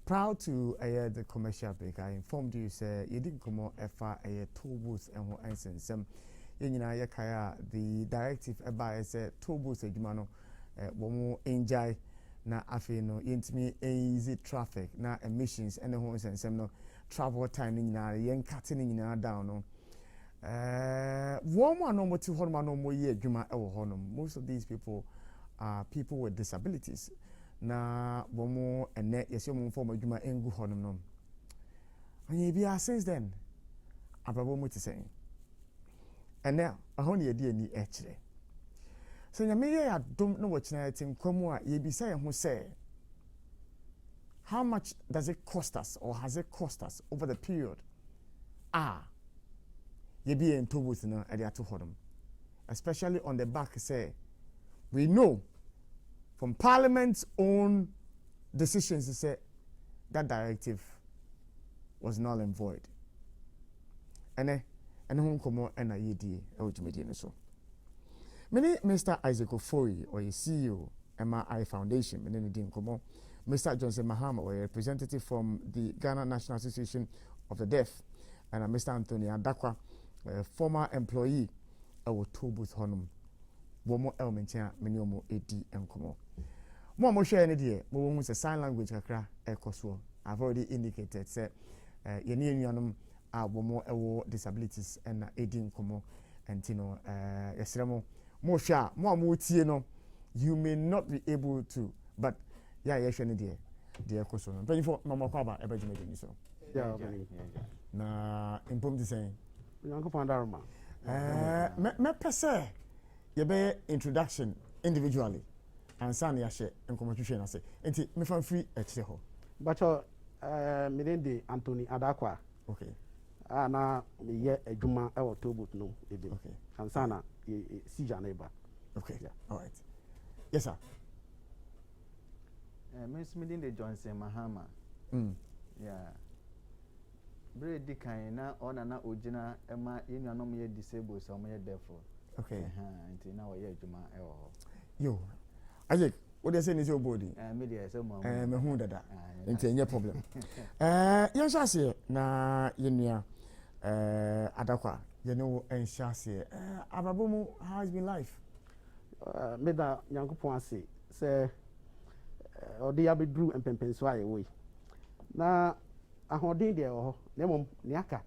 Proud to the commercial break. I informed you, say, you didn't come out a Tollbooth and what else some. The directive about Tollbooth adwuma no enjoy na afi no yentimi easy traffic na emissions and the homes and some no travel time ni nyina yen cutting ni nyina down no one no mo ti ho no mo ye adwuma e wo ho no. Most of these people are people with disabilities na bomo ene yesi mo form adwuma engu ho no. And bia since then abrabo mo ti saying. And now, I only a DNA actually. So, you may don't know what you're saying. Come on, you be saying who say, how much does it cost us, or has it cost us over the period? You be in Tollbooth now at the Atuhodum, especially on the back. Say, we know from Parliament's own decisions to say that directive was null and void. And home come and I ED ultimately so. Many Mr. Isaac Ofori or a CEO MRI Foundation, many didn't come. Mr. Johnson Mahama or a representative from the Ghana National Association of the Deaf, and Mr. Anthony Adakwa, a former employee of Tollbooth Honum. Womo Elmentia, Miniomo AD and Como. More share any day, more a sign language akra ekoswo. I've already indicated, say, Yenianum. More disabilities and aiding como and tino yesremo more sha more no you may not be able to, but yeah dear question 24 mama kwaba ebejimedi so na impom say yanko pandarma me pese ye be introduction individually and san ya share enkomotwe na say enti me fan free e kire ho but me Anthony Adakwa. Okay. Na ye adwuma e wo Tollbooth no ebi. Okay. Ansana sija na eba. Okay. Yeah. All right. Yes sir. Miss Midinde Johnson Mahama. Yeah. Brady kan na ona na ogina ema yenuanom ye disabled so mo ye therefore. Okay. Nti na wo ye adwuma e wo. Yo. Isaac, what they say is your body. Media say mo. Me hu dada. Nti enye problem. Yen shase na yenua Adakwa, you know, and Shasi, Ababomu, how has been life? Made that young people say, or the Abbey Drew and Pempensway away. Now, I hold in there, or Nemon Niaka.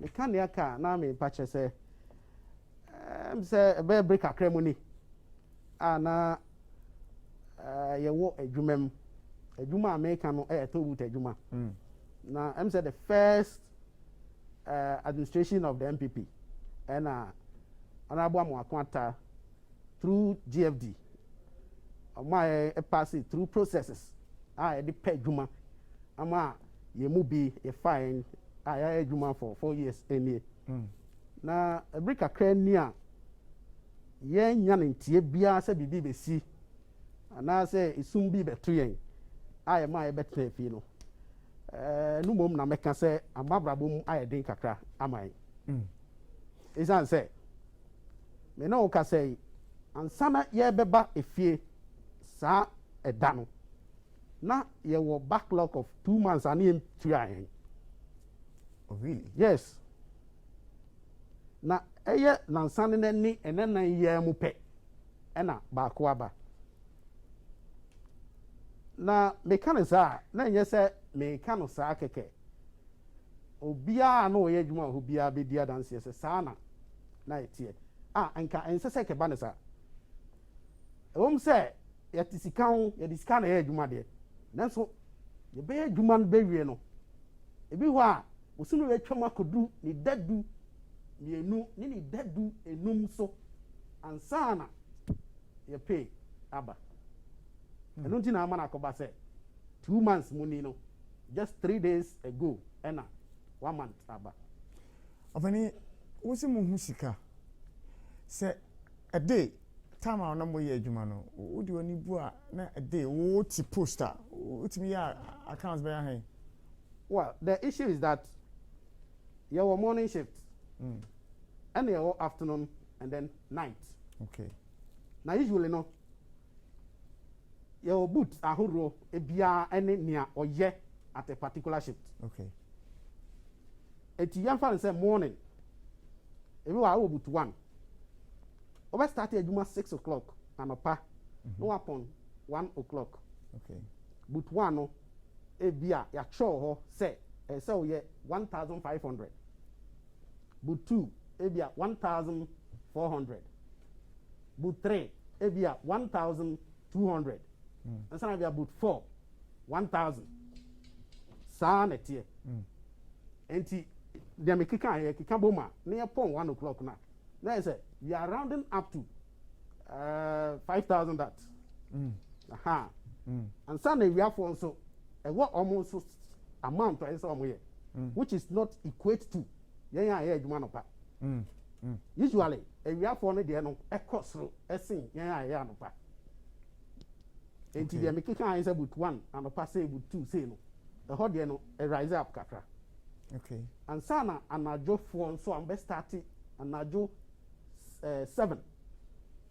The can Niaka, now me patch say, say a bear break a cremony. And you walk a Juma American air Tollbooth a Juma. Now, I'm said the first. Administration of the MPP and Honorable Mwakwanta through GFD. My pass it through processes. I did pay Juma. Ama ye mubi a fine. I Juma for 4 years any. Na a brick a crane near yen yan tie bia se bibi si. And I say it soon be betraying. I am my better feel. No mom na meka say amabrabom ayedin kakra amai isan say me no ka say ansana ye beba efie sa eda no na ye wo backlog of 2 months ani tuayen. Oh really? Yes. Na eye nansane na ni enenan ye mu pe ena ba ko aba na mekanisa na nye say me kanu saa keke obia na oye adwuma ho bia be dia dance se saa na etie anka ense ke banesa se ya tisikawo ya disika na ye adwuma de nanso ye be adwuma no be wie no ebi ho a osunu we twama kodu ni dadu mienu ni dadu enum so ansana ye pay aba eno nti na ama na akoba se 2 months money no just 3 days ago ena 1 month aba ofani wosi mu husika se a day time our number ye adwuma no wo di oni bu a na a day wo ti poster utimi ya accounts by hand. Well, the issue is that your morning shift and your afternoon and then night. Okay. Now usually no your boots ahuro ebia ene nia oye at a particular shift. Okay. Eti yamfa say morning. Ebi wa wo but 1. Over start adwuma 6 o'clock anopa. No upon 1 o'clock. Okay. But 1 no ebia ya show ho say say we 1,500. But 2 ebia 1,400. But 3 ebia 1,200. And some ebia but 4 1,000. Sa na tie. Enti they make kika boma near pon 1 o'clock now. Then I say we are rounding up to 5,000 that. Aha. And Sunday we have also a what almost amount to somewhere, which is not equate to usually a we have for no a cost a sing no pa. And they make kika is about 1 and a pass about 2 say no. The hot no a rise up katra. Okay. And sana anajo phone so I'm best starting anajo 7.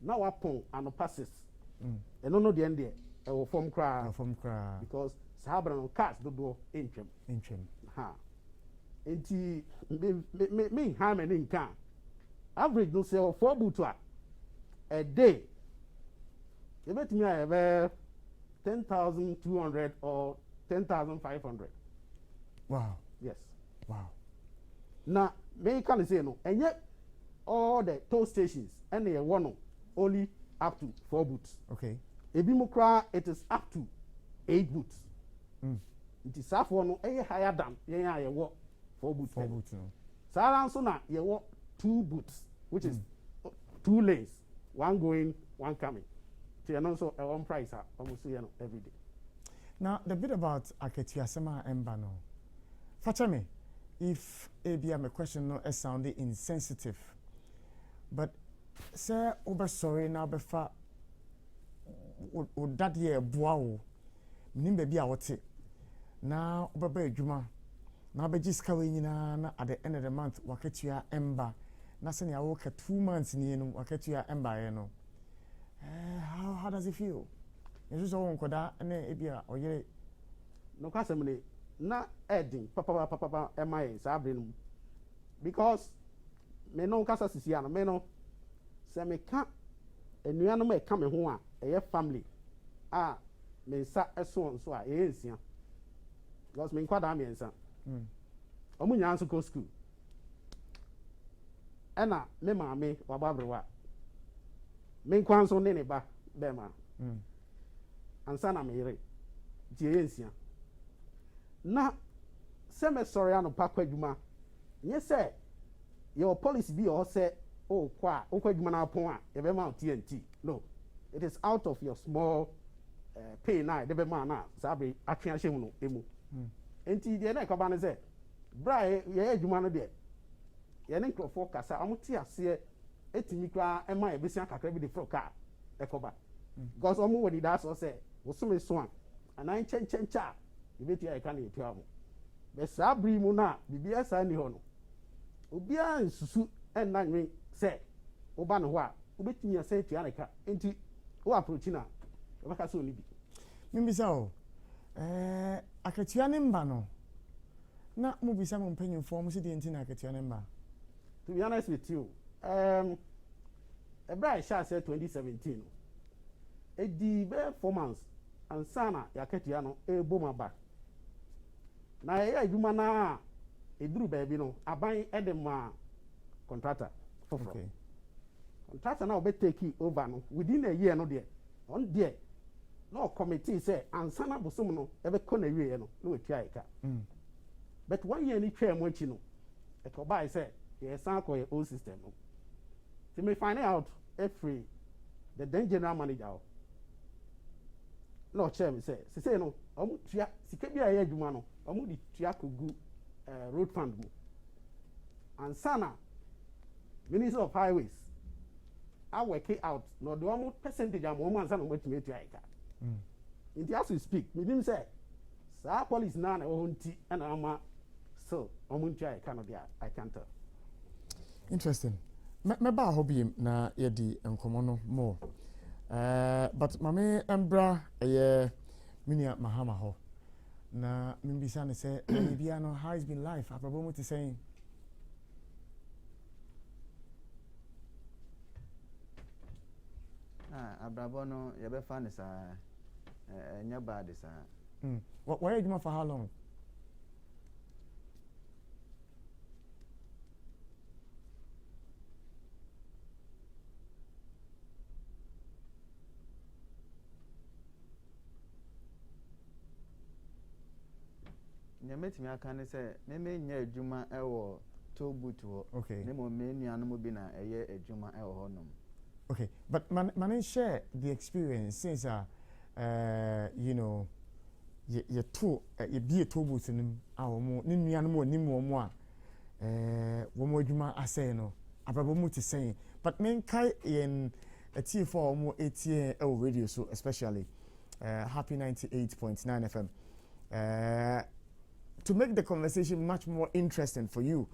Now upon and passes. And no the end there. I will form cry. Because Sabra no cars do inchem. Ha. Enti me how many can. Average no sell 4 butwa a day. You bet me I have 10,200 or 10,500. Wow. Yes. Wow. Now, me can say no, and yet all the toll stations and they one only up to 4 booths. Okay. Ebimukra, it is up to 8 booths. It is half one higher than yeah 4 booths. 4 booths. No. So now you 2 booths, which is 2 lanes, 1 going, 1 coming. So you know so a 1 price almost every day. Now the bit about Aketiasema Embano. Fachame. If ABM a question no sounding insensitive, but say over sorry now before that year boao nimbe bia wote na obaba adwuma na bejiska we nyina at the end of the month waketua emba na se ya work 2 months ni no waketua emba ye no how does it feel? You just won koda na ebia oyere no kwasemle na edin papa MI sabrin because me no kasa sisi ana me no se me ka enuanu me ka me ho a eye family me sa eso so a eye nsia because me kwada me nsa omu nya nso go school ena me maame wababrewa me kwanso ne ba be ma ansa na me yere die eye nsia na se me sorry ano pakwa adwuma nye se your policy be or say kwa adwuma na pon a e be ma TNT no it is out of your small pay na de be ma na sabe atwe ahye no emu enti de na ikaba ne se bra ye adwuma no de ye ne nkrofo kasa amuti ase etimi kra e ma e besia kakra bi de fro car ekoba because omo wodi da so say wo so me so a anan chenchencha ibeti ya ka na etu amo be sabri mu na bibia sa ni ho no obia nsusu enna nwe se oba no ho a obetimi ya se etu ya ka enti o approach na e baka so ni bi mimbisa o akatua ne mba no na mo bisa mo mpanyimfo mo se de enti na akatua ne mba to be honest with you ebra sha say 2017 no edi be 4 months ansana yakatua no eboma ba na ye adwuma na eduru baabi no aban edema contractor foforo okay. Contractor na obe take over no within a year no there on there no committee say ansana bosom no ebe ko na wie no no wetua ika but 1 year ni twa mo chi no e ko buy say ye san ko ye old system no to me find out every the then general manager no chair me say no omu tua sika bia ye adwuma no omu di tua kogu road fund mu ansana Minister of Highways I work it out no the omu percentage am omu ansana omu tua tua ika inti as we speak me dim say sa police na na wo nti na ama so omu tua ika no dia I can't tell. Interesting. Me ba hobby na ye di enkomo no more. But mame embra minia mahama ho na mimbisa ne say bia no how it's been life abrabo mo te saying abrabo no ye be fa ne sa enya bad sa what why you for how long? Nyameti mi aka ne say me nya adwuma ewo Tollbooth ho. Okay. Ne mo me nuanom bi na eye adwuma ewo ho nom. Okay, but man share the experience since you know you to you be a Tollbooth nim awomo ne nuanom onim wo a wo mo adwuma asay no abrabo mu te saying but men kai in a T4 mo etie radio so especially Happy 98.9 FM to make the conversation much more interesting for you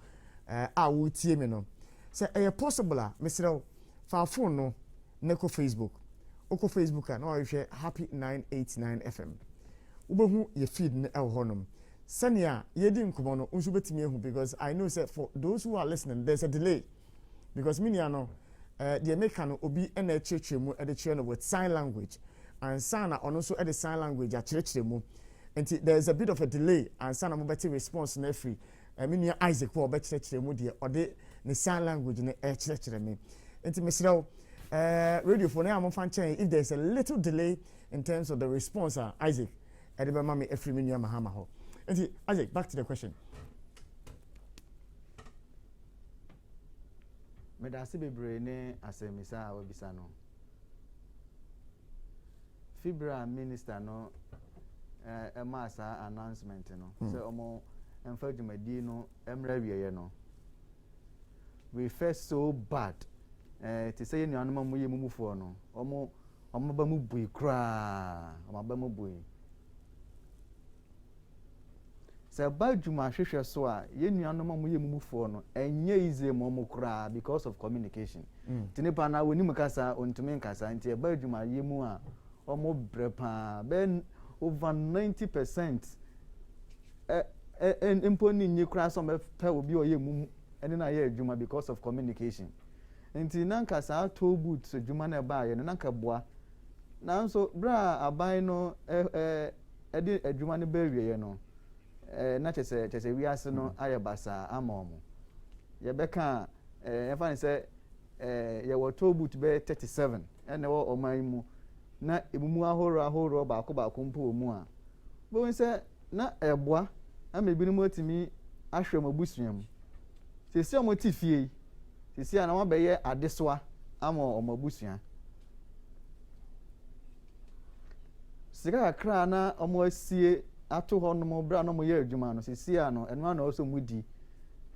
I will tie me no say possible Mr. fa phone no neko Facebook oko Facebook na o hwe Happy 989 FM ubehu ye feed ne honom sania ye di nkomo no unsu betimi ehu because I know say for those who are listening there's a delay because minia no the American no obi na church mu e de chere no with sign language and sana ono so e de sign language a chere mu and there's a bit of a delay and sana mo better response na free minia Isaac wo be chere mu de ode ne sign language ne e chere me enti mesraw radio phone am fan chain if there's a little delay in terms of the response Isaac edebe mama every minia mahama ho enti Isaac back to the question me da se bebre ne asemisa a wabisa no Fibra minister no emasa announcement no say omo emfa dwumadi no emra wieye no we felt so bad to say you anoma mu ye mumufo no omo ba mu bui kra omo ba mu bui se ba dwuma hwehwe so a ye nuanoma mu ye mumufo no enye ize mo kra because of communication tinipa na woni mukasa ontumi nkasa nti e ba dwuma ye mu a omo brepa ben over 90% imponi nyi kra so me pe obi oye mu ene na ye adwuma because of communication nti nanka sa Tollbooth so dwuma na ba ye no nanka boa nanso bra aban no edi adwuma ne ba wiye no na chese wiase no aye basa amomo ye beka e fa ni se ye wo Tollbooth be 37 ene wo oman mu na emumu ahoro baako mpo mu a bo nse na eboa amebi no motimi ahwe mabusuam sesi omotifie sesi ana wa beye adesoa ama omabusua sika kakra na omo asie ato ho no bra no mo ye adwuma no sesi ano eno na also mudi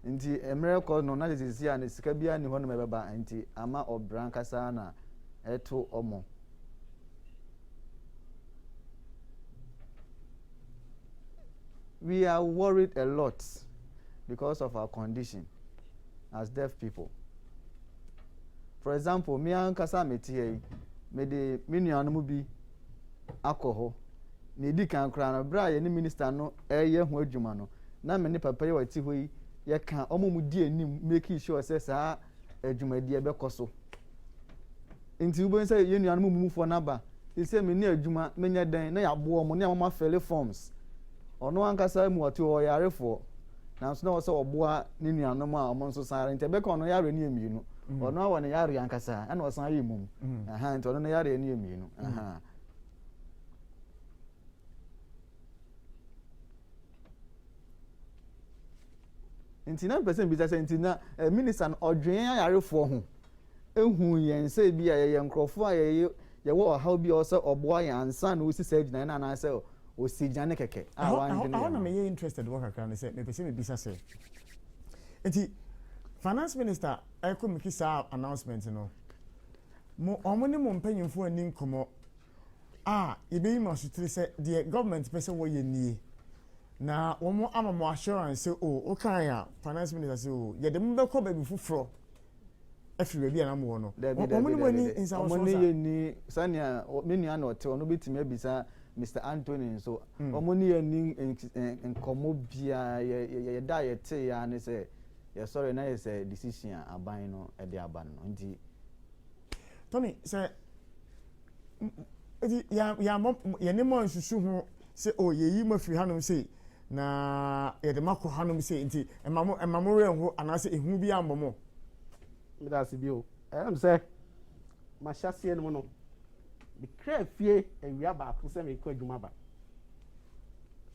nti emre ko no na sesi ana sika bia ni ho no mebeba nti ama obran kasa na eto omo we are worried a lot because of our condition as deaf people. For example, me and kasa metie me de menuanu bi akoho ne di kan kra na bra ye ne minister no eye ho adwuma no na me ne papa ye wati ho yi ye kan omomu di anim make sure say sa adwuma di e be koso nti ubo say ye nuanu mumufo na ba say me ne adwuma menya dan na ya bo omo ne amama fill forms ono ankasa mu ati o yarefo na so na wo se oboa ne nuanom a omo nso sare ntebe ka ono yare ne emienu ono awo ne yare ankasa ana wo san yi mum aha nti ono ne yare ne emienu aha nti na person bi say nti na minister odwen yarefo ho ehu yen se bi ye nkrofo a ye wo how bi o se oboa yan ansa na osi se gina na say o si jane keke I want to be interested what I can say me person me bisa say enti finance minister I could make sa announcement no mo omoni mo mpanyimfo ani nkomo ibe ma sutri say the government person wo ye nie na wo mo ama mo assurance say o kan ya finance minister say ye de mo be ko ba bi fufuro afiri bi ana mo no omoni mo ni insa wo so omoni ye ni sania menu ana ote ono betimi abisa Mr. Anthony so omoni ani nkomo bia ye da ye te ya ne say ye sorry na ye say decision aban no e de aban no nti Tony say ya ne mo nsusu ho say o ye yi mafiri hanom say na ye de makọ hanom say nti emamo re ho anase ehu bi ammo me da se bi o am say ma hyase no no me kra fie awia ba ko se me ko adwuma ba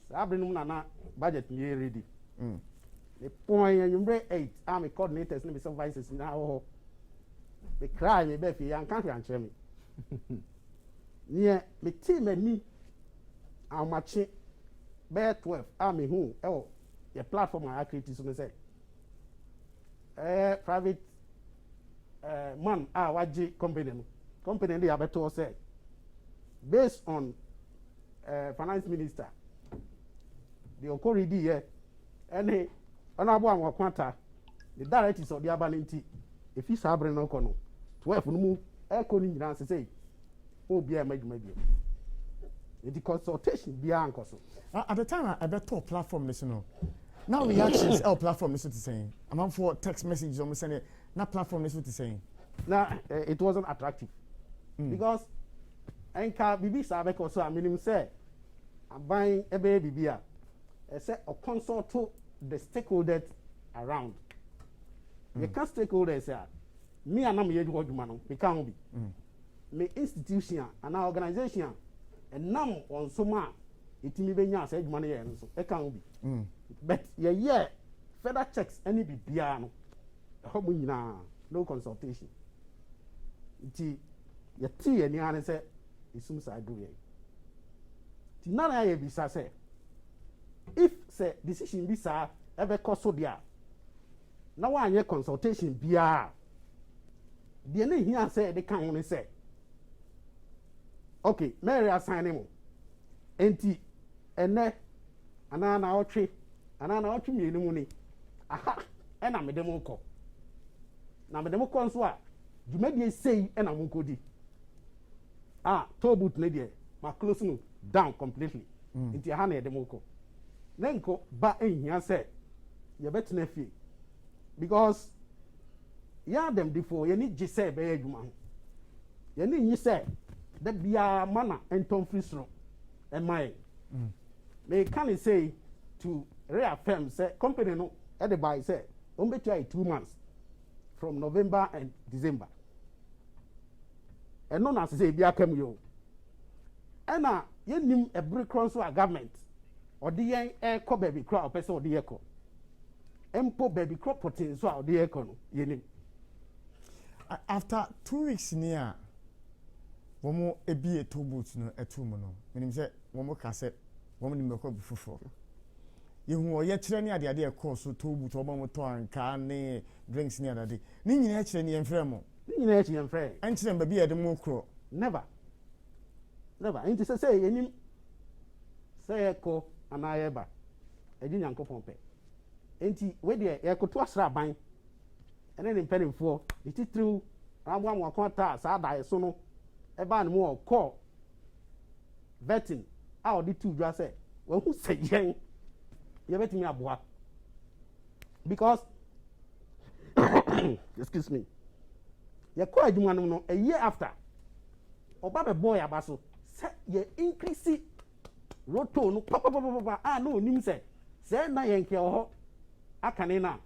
sabrenum na budget me ready me point yumbre 8 am coordinators ne me supervisors na ho me kra me be fie yan kan hwan kire me nie me team ani amache be 12 am hu your platform I create so say private man waji company dey abeto say based on finance minister the okoridi here any honorable Amokwanta the directors of the abaninti if you sabre no kono 12 no mu eko ni nyina say obi amadwuma bi the consultation bia ankoso at the time I beto platform this no now reactions our platform is what saying I'm for text messages on send na platform is what saying now it wasn't attractive because enka bibi sabe ko so aminim say aban ebe bibia say or consult to the stakeholders around you can stakeholders say me anam ye dwuma no me kan bi me institution and organization and nam on soma itimi benya say dwuma no ye no so e kan bi but ye further checks any bibia no ho mu nyina no consultation ti ye ti ye ni ane say isum sa do ye ti nana ye bi sa say if say decision bi sa ebe koso dia na wa anye consultation bia de na hia say de kan ho say okay Mary assign mo enti ene anana otwe mienu mu ni aha ena medem ko na medem ko nso a dwumadie sei ena mo nkodi Tollbooth na die ma close no down completely enti aha na edem ko na nko ba ehia say ye betena fie because ya dem before ye ni gi say be adwuma ho ye ni nyi say da bia mana enton free sro emai me can say to reaffirm say company no at the buy say on be 2 months from November and December and no na say bia kam yo ena ye nim e break so a government or the yen e ko baby crop person or the eco empo baby crop protein so the eco no ye nim after 2 weeks near womo ebi Tollbooth no etum no menim say womo ka say womo nim ko bufufo yehu oye kire ne ade e ko so Tollbooth oba mo to anka ne drinks ne ade ni nyina kire ne yemfrɛ mo ni nyina kire yemfrɛ an kire mba bi e de mo kro never enti say yenim say ko anaye ba edi nyankopon pe enti we de e ko to asra ban ene ne mpanimfo ititru abo Amokwanta sa da so no eba ne mo call vetting how the two just say when who say yen you bet me aboa because excuse me you call adwuma no a year after oba be boy abaso say you increase roto no papa no nim say na yen ke ho akane na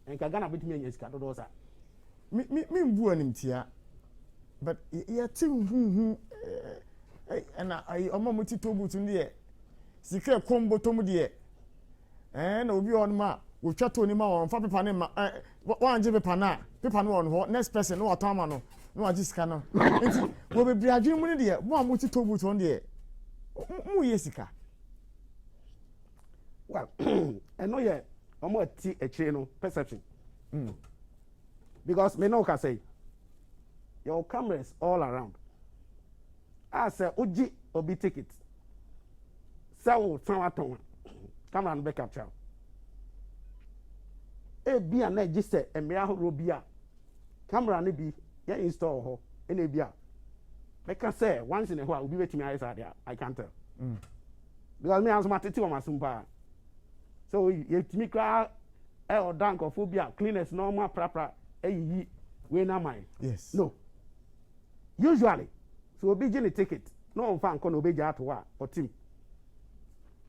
enka Ghana betimi anya sika dodo sa me mbu anim tia but ya tim na ai omo muti Tollbooth ndie sika kombo tomu de na obi on ma wo twa to ni ma won fa pepa ne ma wan je pepa no on ho next person no wato ama no no waji sika no enti wo be bia adwin mu ne de mo amuti Tollbooth on de mu ye sika well eno ye omo ti ekire no perception because me no can say your cameras all around as oji obi ticket so ton camera no be capture e bia na gi se emia ho bia camera no bi ya install ho e na bia make say once in a while obi wetimi I can't tell because me answer my tete on my sumpa. So you me cry or dank or phobia cleaners normal proper yi we na mine. Yes. No. Usually, so obi gye ticket. No fan kono obi gya to or team.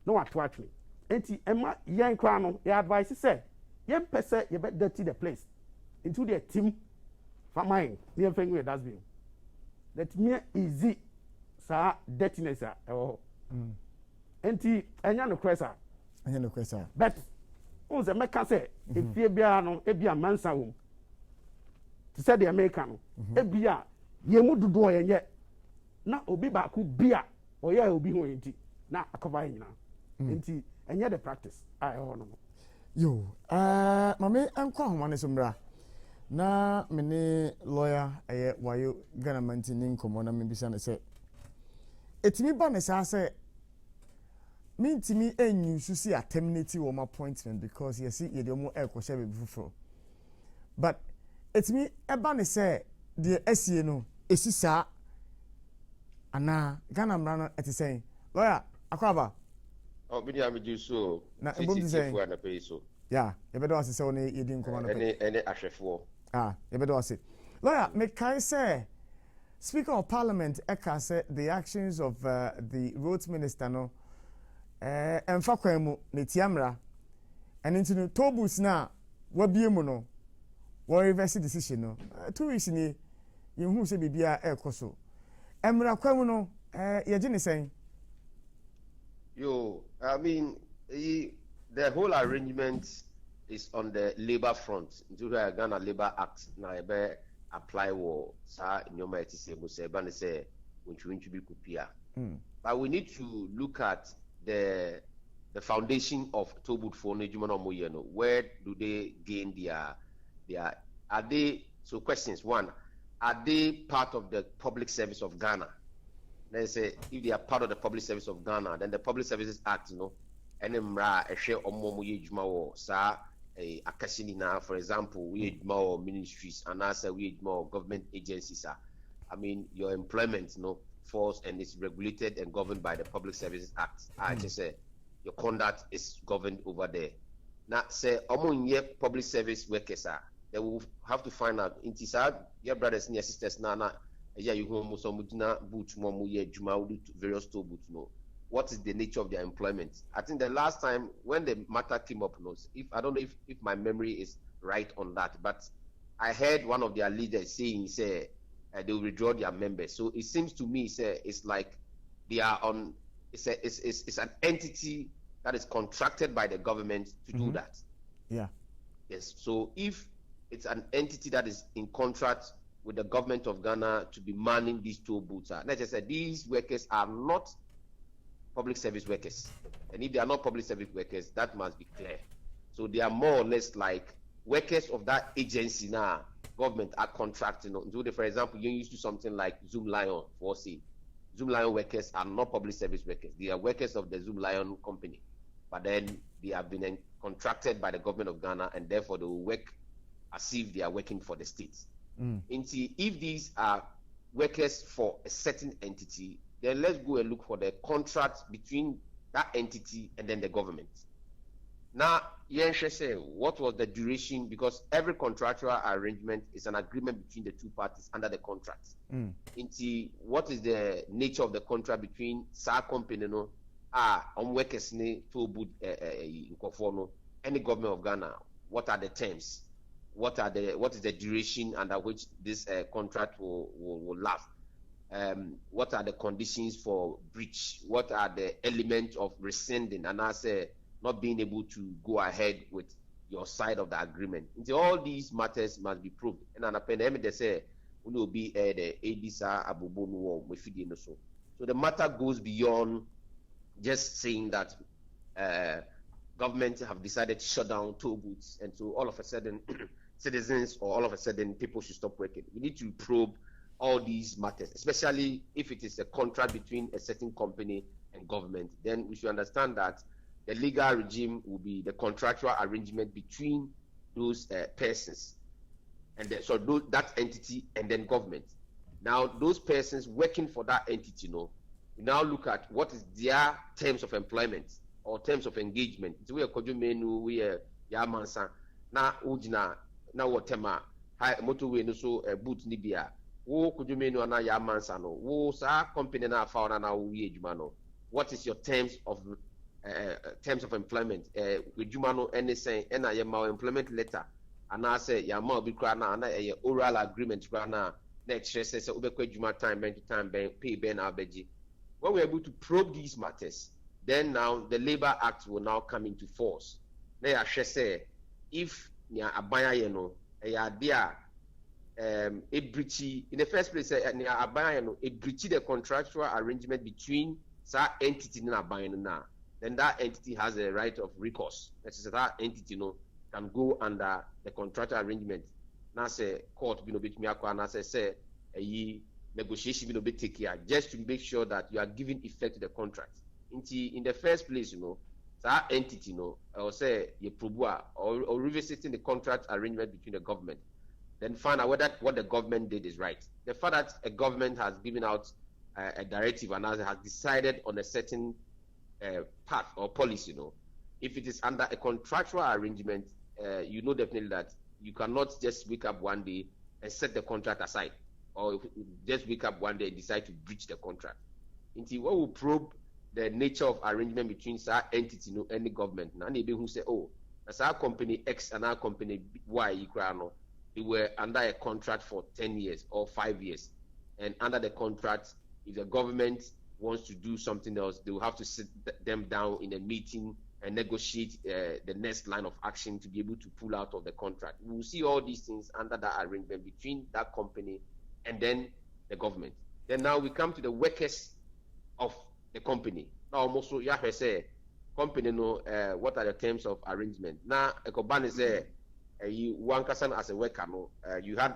No what to actually. Enti emma yen kra no your advice say yen pese you bet dirty the place into the team for mine. Near thing with that's been. That me easy sa dirtiness oh. Enti enya no kwesa. Enya no kwesa. But on the make say if you be no e bia mansa wo. To say the American e bia ye mu dodo yenye na obi ba ku bia oya obi ho enti na akova nyina. Enti enya the practice I no. Yo, mame anko ahomane so mra. Na me ne lawyer wayo government ni nkomo na me bisa ne se etimi ba ne sa se me ntimi enyu su si terminate wo appointment because you see ye de mo e ko she be fufuro. But etimi eba ne se de asie no esisa ana Ghana mra no etisen lawyer akwaba. Oh, me dia me do so. Na mbom di say na pay so. Yeah, you better say one ye di nkomo na pay. Any ahwefo. You better say. Lawyer, me kai say Speaker of Parliament Eka said the actions of the roads minister no emfa kwemu ne tiamra and into the Tollbooth na wabie mu no wo reverse decision no 2 weeks ni you hu say bibia ekoso emra kwemu no ye gine sen. Yo, I mean, the whole arrangement is on the labor front. Into the Ghana Labor Act, na ebe apply wo sa nyoma etise mo se ba ne se wonchu bi kupia. But we need to look at the foundation of Tollbooth for Nejuma no moye no. Where do they gain their are they so questions one, are they part of the public service of Ghana? They say if they are part of the public service of Ghana, then the Public Services Act, you know, and mra ehwe omo moye djuma wo sa akashini na, for example, we more ministries and also we more government agencies. I mean, your employment, you know, falls and is regulated and governed by the Public Services Act. I just say your conduct is governed over there. Now, say among your public service workers, they will have to find out. Intisad, your brothers and your sisters, Nana, yeah, you home Musomudina, Boots, Momuye, Juma, various Tollbooth, no. What is the nature of their employment? I think the last time when the matter came up, if I don't know if my memory is right on that, but I heard one of their leaders saying, say, they will withdraw their members. So it seems to me, say, it's like they are on. It's an entity that is contracted by the government to do that. Yeah. Yes. So if it's an entity that is in contract with the government of Ghana to be manning these Tollbooths, let's just say these workers are not public service workers, and if they are not public service workers, that must be clear. So they are more or less like workers of that agency now. Government are contracting. So for example, you used to something like Zoom Lion for say, Zoom Lion workers are not public service workers. They are workers of the Zoom Lion company, but then they have been contracted by the government of Ghana, and therefore they will work as if they are working for the states. If these are workers for a certain entity, then let's go and look for the contract between that entity and then the government. Now, Yenshe say, what was the duration? Because every contractual arrangement is an agreement between the two parties under the contract. What is the nature of the contract between SAR company no on workers ne Tollbooth and the government of Ghana? What are the terms? What is the duration under which this contract will last? What are the conditions for breach? What are the elements of rescinding and not being able to go ahead with your side of the agreement? All these matters must be proved. And an appendix they say will be the ADSA Abubonu Mefidi so. So the matter goes beyond just saying that government have decided to shut down Tollbooths, and so all of a sudden citizens or all of a sudden people should stop working. We need to probe all these matters, especially if it is a contract between a certain company and government. Then we should understand that the legal regime will be the contractual arrangement between those persons and that entity and then government. Now, those persons working for that entity, we now look at what is their terms of employment or terms of engagement. We are menu, we are Yamansa, na Ujina, na whatever, high motorway no so a boot nibia, wo Kujumenu ana Yamansano, wo sa company na found na we Jumano. What is your terms of employment? With Jumano anything, and I am my employment letter, and I say Yama be crana and a oral agreement crana next year says Ubekwe Juma time, ben to time, pay Ben Abeji. When we're able to probe these matters, then now the Labor Act will now come into force. Now, I say, if near Abaya, you know, a dear a breachy in the first place, near Abaya, a breachy the contractual arrangement between that entity and Abaya now, then that entity has a right of recourse. That is, that entity, you know, can go under the contractual arrangement. Now, say, court, you know, bit me and I say, a negotiation will be taken care just to make sure that you are giving effect to the contract. In the first place, you know, that entity, you know, or say you probua or revisiting the contract arrangement between the government, then find out whether what the government did is right. The fact that a government has given out a directive and has decided on a certain path or policy, you know, if it is under a contractual arrangement, you know definitely that you cannot just wake up one day and set the contract aside, or just wake up one day and decide to breach the contract. Until what will probe the nature of arrangement between that entity, you know, and the government. Now, they who say, oh, that's our company X and our company Y, they were under a contract for 10 years or 5 years. And under the contract, if the government wants to do something else, they will have to sit them down in a meeting and negotiate the next line of action to be able to pull out of the contract. We will see all these things under that arrangement between that company and then the government. Then now we come to the workers of the company. Now almost so yeah, say company no what are the terms of arrangement. Now a company say you one person as a worker no you had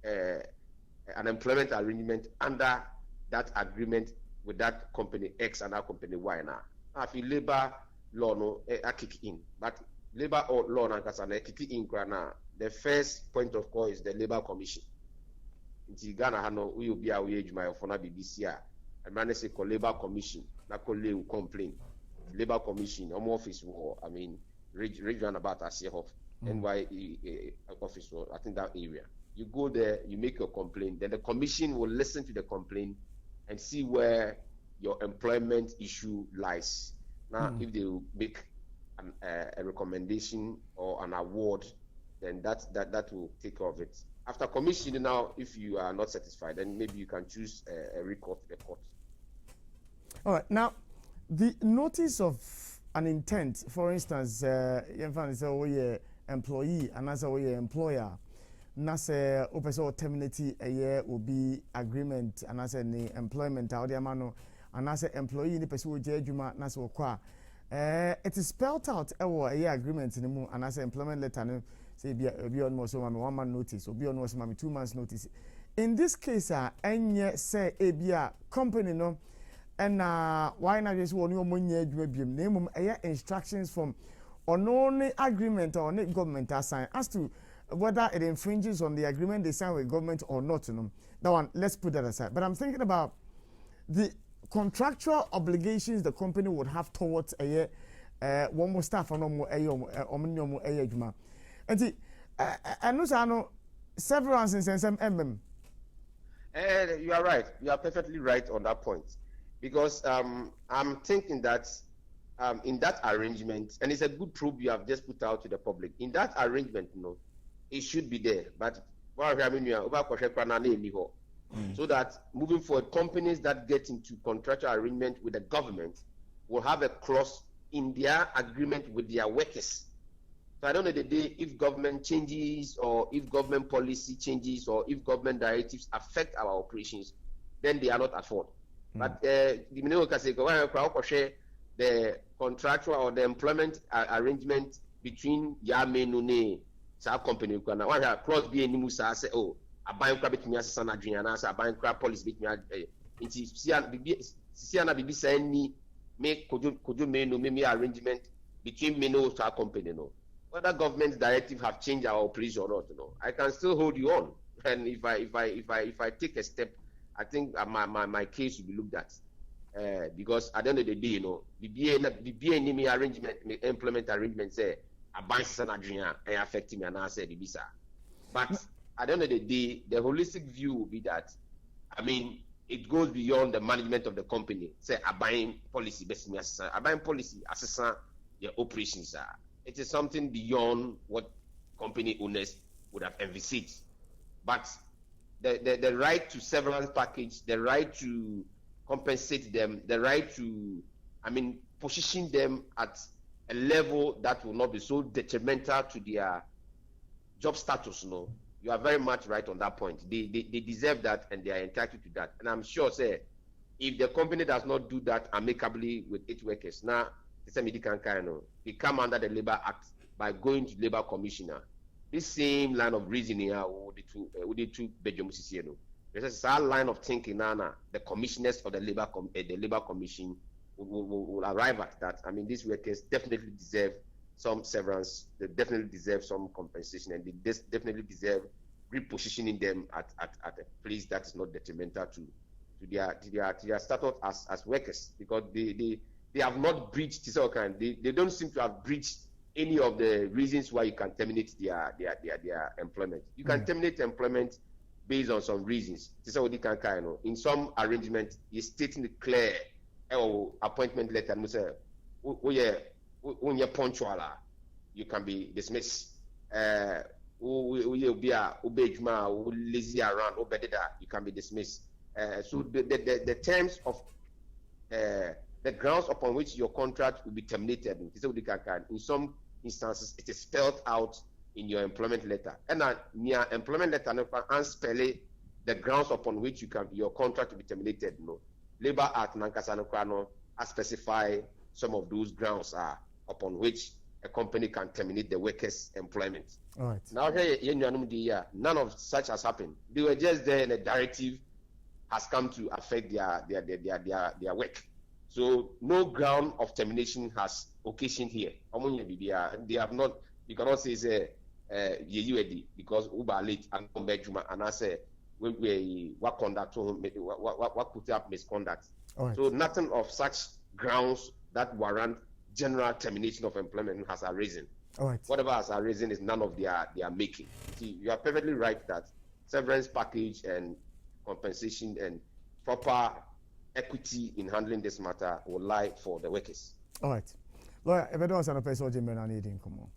an employment arrangement under that agreement with that company X and that company Y now. If you labor law no kick in, but labor or law na kick in now. The first point of call is the Labor Commission. In Ghana, Hano, we will be away for na BBC. And man, say Labor Commission, na will complain. Labor Commission, office war. I mean, region about Asiehof, NY office war. I think that area. You go there, you make your complaint. Then the commission will listen to the complaint and see where your employment issue lies. Now, if they will make a recommendation or an award, then that will take care of it. After commissioning, now, if you are not satisfied, then maybe you can choose a recourse to the court. All right. Now, the notice of an intent, for instance, employee and as a employer, nasa opeso terminate a year will be agreement and as an employment out mano and as an employee in the person juma nasa kwa. It is spelled out a year agreement in the moon and as an employment letter. Say be on more so 1 month notice or be on more 2 months notice. In this case, any say a be a company no, and why not just one your money name instructions from unknown agreement or net government assigned as to whether it infringes on the agreement they sign with government or not. You know, that one let's put that aside. But I'm thinking about the contractual obligations the company would have towards a year. One more staff or no more a juma. And I know several instances you are right. You are perfectly right on that point. Because I'm thinking that in that arrangement, and it's a good proof you have just put out to the public, in that arrangement, you know, it should be there. But so that moving forward, companies that get into contractual arrangement with the government will have a clause in their agreement with their workers. So I don't know the day if government changes or if government policy changes or if government directives affect our operations, then they are not at fault. But the contractual or the employment arrangement between Yamenune, sa company, one have clause be any musa say, oh, a bank crab me as an Adriana, a bank crab policy bit me. Siana Bibi send me make could you me arrangement between me no sa company no. Whether government directive have changed our operation or not, you know, I can still hold you on. And if I take a step, I think my case will be looked at. because at the end of the day, you know, the BA arrangement, employment arrangement say a bank and affecting me and I said the visa. But at the end of the day, the holistic view will be that, I mean, it goes beyond the management of the company. Say a buying policy, a buying policy assessing your operations. It is something beyond what company owners would have envisaged. But the right to severance package, the right to compensate them, the right to, I mean, position them at a level that will not be so detrimental to their job status. No, you are very much right on that point. They deserve that and they are entitled to that. And I'm sure, say, if the company does not do that amicably with its workers, now they come under the Labor Act by going to Labor Commissioner. This same line of reasoning, there's a line of thinking now. The commissioners of the Labor Commission will arrive at that. I mean, these workers definitely deserve some severance. They definitely deserve some compensation, and they definitely deserve repositioning them at a place that is not detrimental to their status as workers, because they have not breached this kind. They don't seem to have breached any of the reasons why you can terminate their employment. You can terminate employment based on some reasons. This is what you can kind of. In some arrangement, you're stating it clear. Appointment letter, and say, when you're punctual, you can be dismissed. You be lazy around, you can be dismissed. So the terms of the grounds upon which your contract will be terminated, in some instances, it is spelled out in your employment letter. And your employment letter unspell the grounds upon which your contract will be terminated. No. Labor Act Nankasano specify some of those grounds upon which a company can terminate the workers' employment. All right. Now here, none of such has happened. They were just there, and a directive has come to affect their work. So no ground of termination has occasioned here. They have not. You cannot say because Uber late and come back and I say what conduct what put up misconduct. Right. So nothing of such grounds that warrant general termination of employment has arisen. All right. Whatever has arisen is none of their making. See, you are perfectly right that severance package and compensation and proper equity in handling this matter will lie for the workers. All right. Lawyer, if I don't have a person needing come on.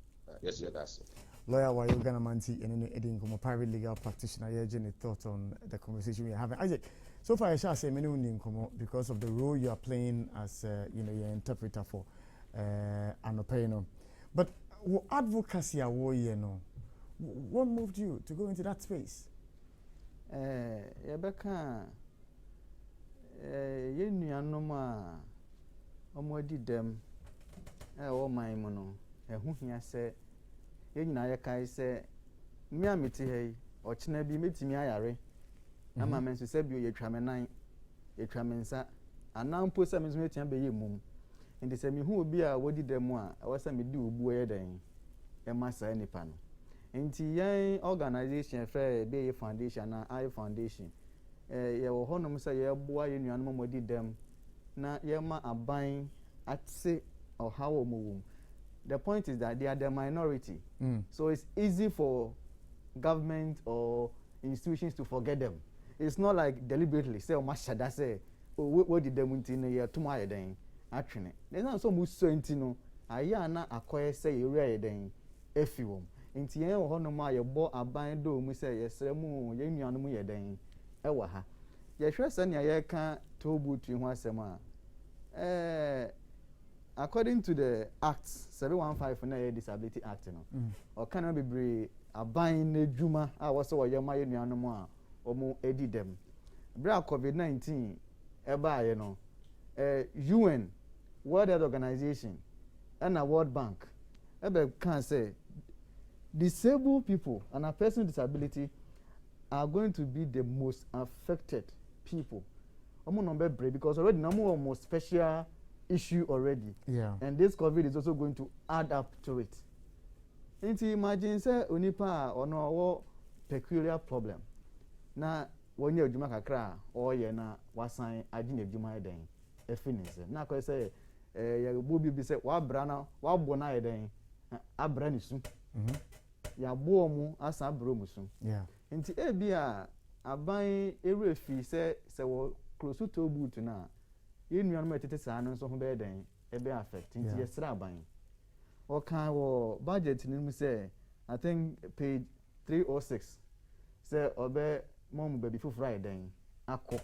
Yes, that's it. Lawyer, why you gonna manti and any private legal practitioner? Your thoughts on the conversation we are having. Isaac, so far I shall say many because of the role you are playing as your interpreter for an opinion. But advocacy what moved you to go into that space? Rebecca, you know, omodi dem my mono who here say you kai say me amiti hey or china bi metimi ayare na ma men so say bi o yetwamenan yetwamensa anan po say me so metia be yemum enti say me hu obi a wodi dem a wasa me di obu yeden e ma sa nipa no enti yan organization fe be foundation na I foundation ye wo honom say ye boa ye nuanom modi dem na ye ma aban atse or how omowum. The point is that they are the minority. So it's easy for government or institutions to forget them. It's not like deliberately say mashada say what did them intino ye tomorrow then actually. There's not so much so intino aya na akoye say area then efiwom. Inti yen wo no ma ye bo aban do mu say yesre mu ye nuanu mu ye den e wa ha. Ye hwe se ne ye ka Tollbooth ho asem a according to the Act 715 na Disability Act no o kana bebre aban na dwuma a wo so ye ma ye nuanu mu a omo edi dem bra COVID-19 eba ye no UN World Health Organization and a World Bank ebe can say disabled people and a person with disability are going to be the most affected people. Omo number break because already no more almost special issue already. Yeah. And this COVID is also going to add up to it. Inti imagine say onipa ono peculiar problem. Na wonye adwuma kakra o ye na wasan agine adwuma den. efinise na ko say ya bo bi say wa bra na wa bo na yeden abra ni su ya bo mu asa abro mu su nti ebi a aban erefi say wo close to Tollbooth na ye nuanu metete saa no so ho be den e be affect nti ye sra aban o kan wo budget ni mu say I think page 306 say obe mom baby for Friday akọ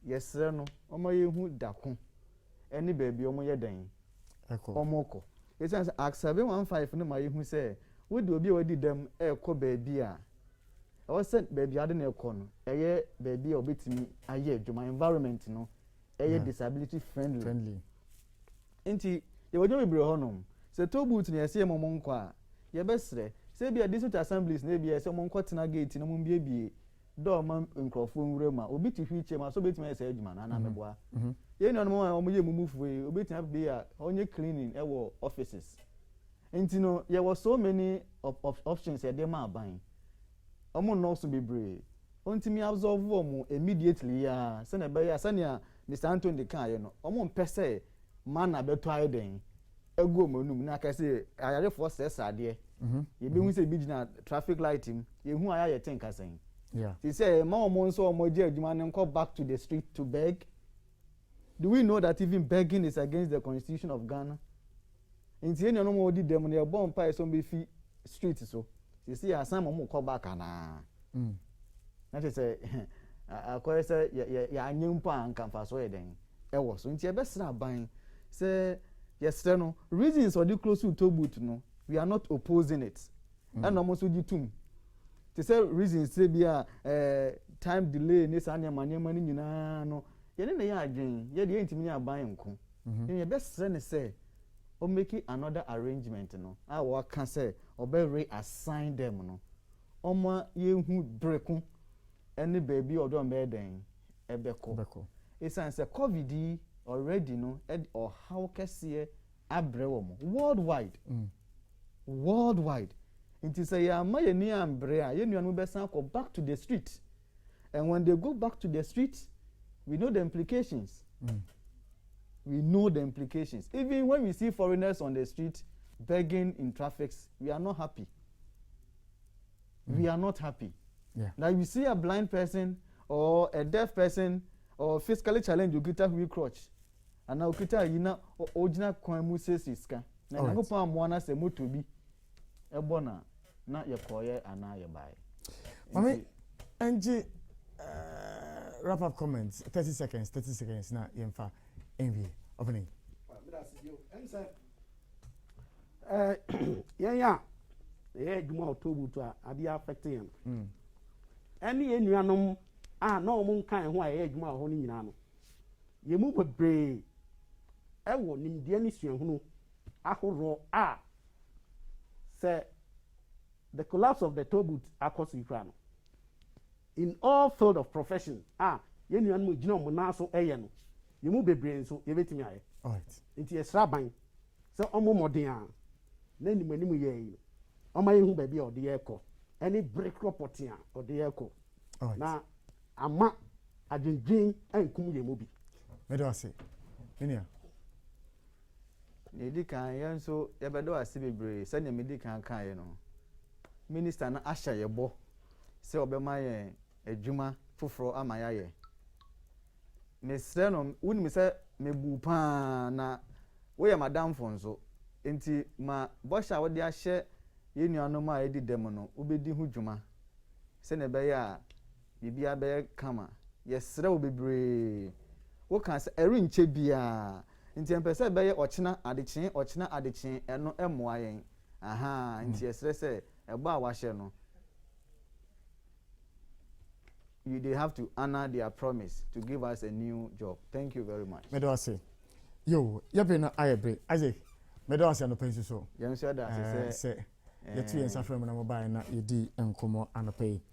yesre no omo yehu dako eni baby omo yeden omo kọ esan ask 715 no ma yehu say we de obi wadi dem ekọ baby a o sent baby ade na ekọ no eye baby obetimi aye adwuma environment no eye disability friendly enti ye wojo bebre honom say Tollbooth na yesi momo nkọ a ye besre say bia district assemblies na bia say momo nkọ tena gate na mo biebie do ma nkrofo nwure ma obi ti hwiche ma so betimi ese adwuma na na meboa ye ni onmo omo ye mumufuwe obi ti have be a onye cleaning e wo offices enti no ye was so many of options e dey ma aban omo no so bebre ontimi absorb omo immediately ya se na be ya se na Mr. Anthony kan ye no omo mpese man na beto ayeden egu omonum na ka se ayare for stress ade ye be hu se bi gina traffic light him ye hu aya ye ten kasen they say ma omo nso omo je adwuma ne nko back to the street to beg. Do we know that even begging is against the constitution of Ghana? In the end, no more did them near bomb pie some be street so. You see, as some more call back na. That is a question. Ya nyumpa and can fast away then. It was so. In the best na buying say yes, no reasons for the close to Tollbooth no. We are not opposing it. And almost with you too. To say reasons say be time delay. This anya money nyina no. Yene na ya adwen ye de ntimi aban nko ye best friend say o make another arrangement no a wo ka say o be reassign them no omo ye hu breku any baby odo me den ebeko esan say covid already no or how kese abrewo mo worldwide it is say ya ma ye ni ambre a ye nuanu be san ko back to the street, and when they go back to the street we know the implications. We know the implications. Even when we see foreigners on the street begging in traffic, we are not happy. We are not happy. Now you see a blind person or a deaf person or physically challenged, you get a wheel crutch. And now kita yina original coin muses iska. Na ngo pa mwana se motobi. Ebona na ye koye ana ye bai. Mami NG wrap up comments 30 seconds na yemfa envy opening yeah dwuma Tollbooth a be affecting any enuanom a na omo nkan ho a dwuma ho ni nyina no ye mu bebre e wo nimde ni suahunu ahoro a say the collapse of the Tollbooth across Ukraine in all field of profession ye nuan mu gina mo na so eye no ye mu bebre nso ye betimi aye alright nti esra ban se omo modern a na animu ye yi omo ye hu ba bi ode ye ko any break report a ode ye ko na ama adwendwen ankum ye mu bi me do ase enia ne di kan ye nso ye bedo ase bebre se ne me di kan ye no minister na ahya ye bo se obema ye adwuma foforo ama ya ye mesre no woni se mebu pa na wo ye madam fonso enti ma bosha wo de ahye ye nuanom a edi dem no obedi hu dwuma se ne be ya bibia be kama yesre wo bebre wo kan se eri nche bia enti empese be ye ochina adechen eno emoa yen enti yesre se ebo a wahye no they have to honor their promise to give us a new job. Thank you very much. Me do say, yo, be na ayebre. Isaac, me do say no pensi so. Yem sure that say, you two and Safra na mobile na yedi enkomo anope.